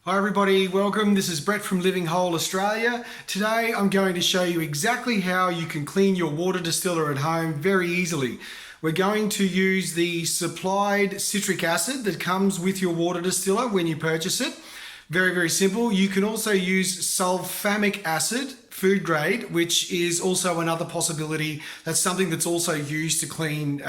Hi everybody, welcome. This is Brett from Living Whole Australia. Today I'm going to show you exactly how you can clean your water distiller at home very easily. We're going to use the supplied citric acid that comes with your water distiller when you purchase it. Very, very simple. You can also use sulfamic acid, food grade, which is also another possibility. That's something that's also used to clean,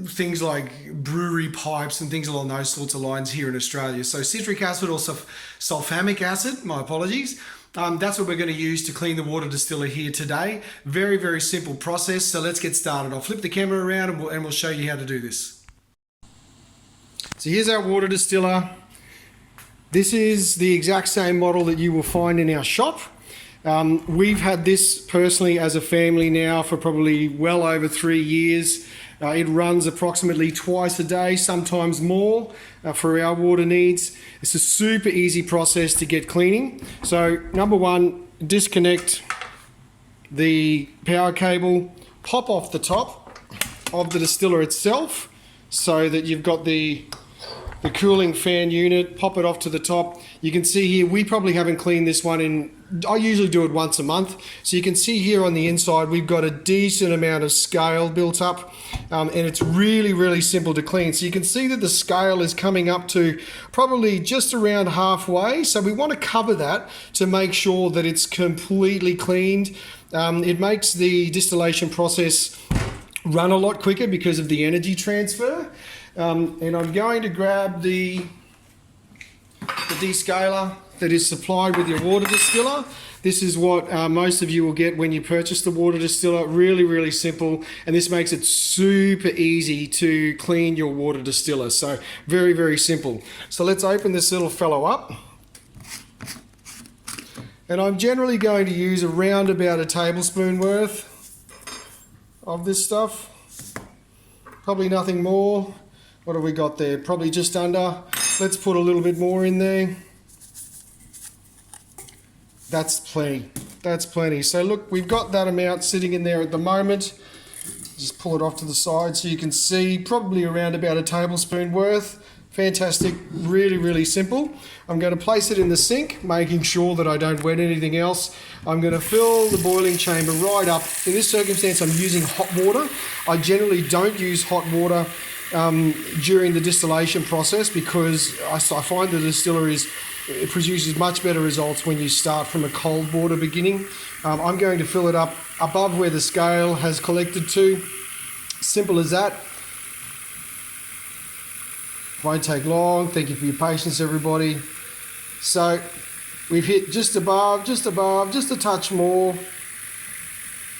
things like brewery pipes and things along those sorts of lines here in Australia. So citric acid or sulfamic acid, my apologies. That's what we're going to use to clean the water distiller here today. Very, very simple process. So let's get started. I'll flip the camera around and we'll show you how to do this. So here's our water distiller. This is the exact same model that you will find in our shop. We've had this personally as a family now for probably well over 3 years. It runs approximately twice a day, sometimes more, for our water needs. It's a super easy process to get cleaning. So number one, disconnect the power cable, pop off the top of the distiller itself so that you've got the cooling fan unit, pop it off to the top. You can see here, we probably haven't cleaned this one I usually do it once a month. So you can see here on the inside, we've got a decent amount of scale built up and it's really, really simple to clean. So you can see that the scale is coming up to probably just around halfway. So we want to cover that to make sure that it's completely cleaned. It makes the distillation process run a lot quicker because of the energy transfer. And I'm going to grab the descaler that is supplied with your water distiller. This is what most of you will get when you purchase the water distiller. Really, really simple. And this makes it super easy to clean your water distiller. So very, very simple. So let's open this little fellow up. And I'm generally going to use around about a tablespoon worth of this stuff. Probably nothing more. What have we got there? Probably just under. Let's put a little bit more in there. That's plenty. That's plenty. So look, we've got that amount sitting in there at the moment. Just pull it off to the side so you can see probably around about a tablespoon worth. Fantastic. Really, really simple. I'm going to place it in the sink, making sure that I don't wet anything else. I'm going to fill the boiling chamber right up. In this circumstance, I'm using hot water. I generally don't use hot water during the distillation process because I find the distiller it produces much better results when you start from a cold water beginning. I'm going to fill it up above where the scale has collected to. Simple as that. Won't take long. Thank you for your patience, everybody. So we've hit just above, just a touch more.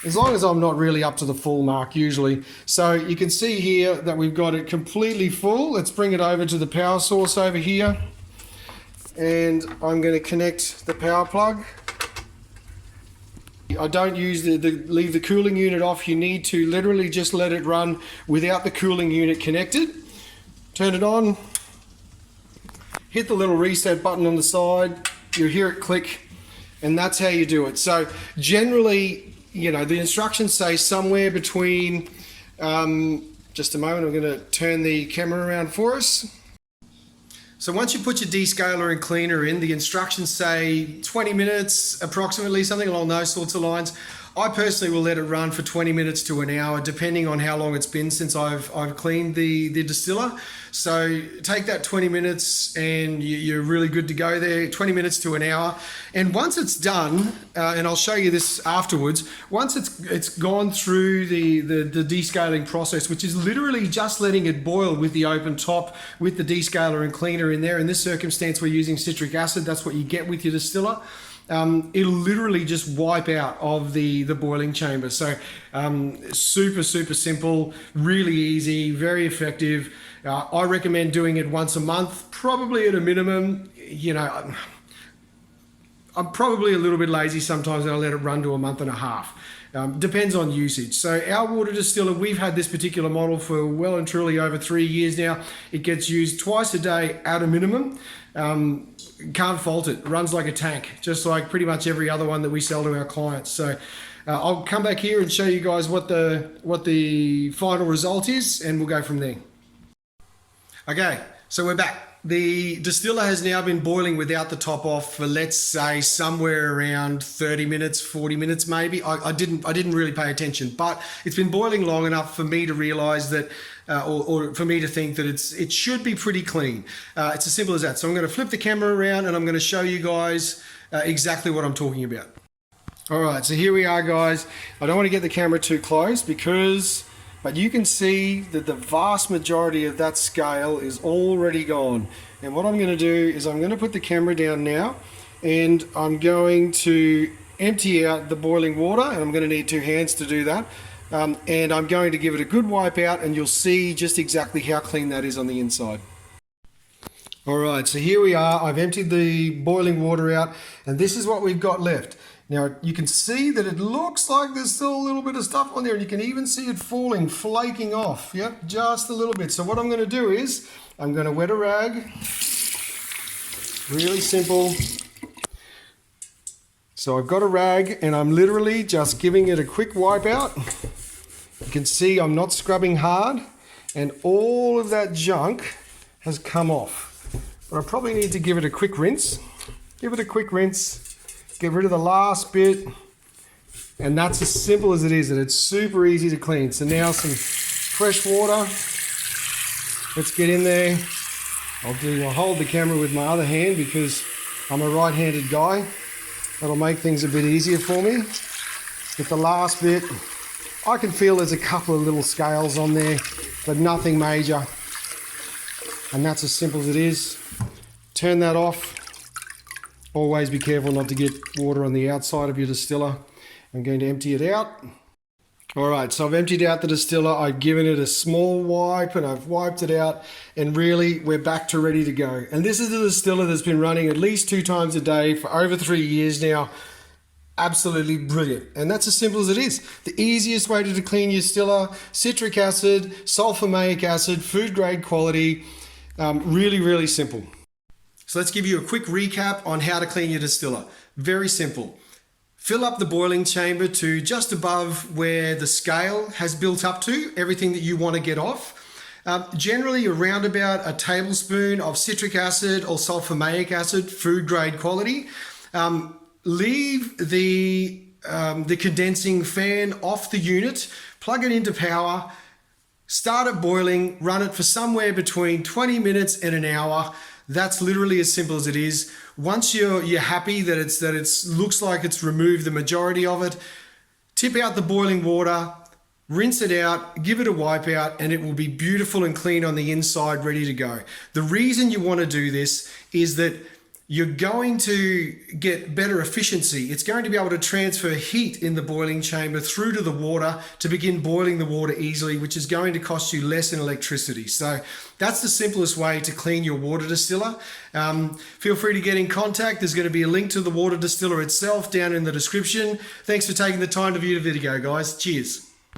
As long as I'm not really up to the full mark usually. So you can see here that we've got it completely full. Let's bring it over to the power source over here. And I'm going to connect the power plug. I don't use leave the cooling unit off. You need to literally just let it run without the cooling unit connected. Turn it on. Hit the little reset button on the side. You'll hear it click. And that's how you do it. So generally, the instructions say somewhere between, just a moment, I'm going to turn the camera around for us. So once you put your descaler and cleaner in, the instructions say 20 minutes approximately, something along those sorts of lines. I personally will let it run for 20 minutes to an hour, depending on how long it's been since I've cleaned the distiller. So take that 20 minutes and you're really good to go there, 20 minutes to an hour. And once it's done, and I'll show you this afterwards, once it's gone through the descaling process, which is literally just letting it boil with the open top, with the descaler and cleaner in there. In this circumstance, we're using citric acid. That's what you get with your distiller. It'll literally just wipe out of the boiling chamber. So super, super simple, really easy, very effective. I recommend doing it once a month, probably at a minimum. I'm probably a little bit lazy sometimes and I let it run to a month and a half. Depends on usage. So our water distiller, we've had this particular model for well and truly over 3 years now. It gets used twice a day at a minimum. Can't fault it. Runs like a tank, just like pretty much every other one that we sell to our clients. So I'll come back here and show you guys what the final result is, and we'll go from there. Okay, so we're back. The distiller has now been boiling without the top off for, let's say, somewhere around 30 minutes, 40 minutes maybe. I didn't really pay attention, but it's been boiling long enough for me to realize that, or for me to think that it should be pretty clean. It's as simple as that. So I'm going to flip the camera around and I'm going to show you guys exactly what I'm talking about. All right, so here we are, guys. I don't want to get the camera too close but you can see that the vast majority of that scale is already gone. And what I'm going to do is I'm going to put the camera down now and I'm going to empty out the boiling water, and I'm going to need 2 hands to do that. And I'm going to give it a good wipe out, and you'll see just exactly how clean that is on the inside. All right, so here we are. I've emptied the boiling water out, and this is what we've got left. Now, you can see that it looks like there's still a little bit of stuff on there, and you can even see it falling, flaking off. Yep, just a little bit. So what I'm going to do is I'm going to wet a rag. Really simple. So I've got a rag, and I'm literally just giving it a quick wipe out. You can see I'm not scrubbing hard, and all of that junk has come off. But I probably need to give it a quick rinse. Give it a quick rinse. Get rid of the last bit, and that's as simple as it is, and it's super easy to clean. So now some fresh water. Let's get in there. I'll hold the camera with my other hand because I'm a right-handed guy. That'll make things a bit easier for me. With the last bit, I can feel there's a couple of little scales on there, but nothing major. And that's as simple as it is. Turn that off. Always be careful not to get water on the outside of your distiller. I'm going to empty it out. All right, so I've emptied out the distiller. I've given it a small wipe and I've wiped it out, and really we're back to ready to go. And this is the distiller that's been running at least 2 times a day for over 3 years now. Absolutely brilliant. And that's as simple as it is. The easiest way to clean your distiller: citric acid, sulfuric acid, food grade quality. Really, really simple. So let's give you a quick recap on how to clean your distiller. Very simple. Fill up the boiling chamber to just above where the scale has built up to, everything that you want to get off. Generally around about a tablespoon of citric acid or sulfuric acid, food grade quality. Leave the condensing fan off the unit, plug it into power, start it boiling, run it for somewhere between 20 minutes and an hour. That's literally as simple as it is. Once you're happy that it looks like it's removed the majority of it, tip out the boiling water, rinse it out, give it a wipe out, and it will be beautiful and clean on the inside, ready to go. The reason you want to do this is that you're going to get better efficiency. It's going to be able to transfer heat in the boiling chamber through to the water to begin boiling the water easily, which is going to cost you less in electricity. So that's the simplest way to clean your water distiller. Feel free to get in contact. There's going to be a link to the water distiller itself down in the description. Thanks for taking the time to view the video, guys. Cheers.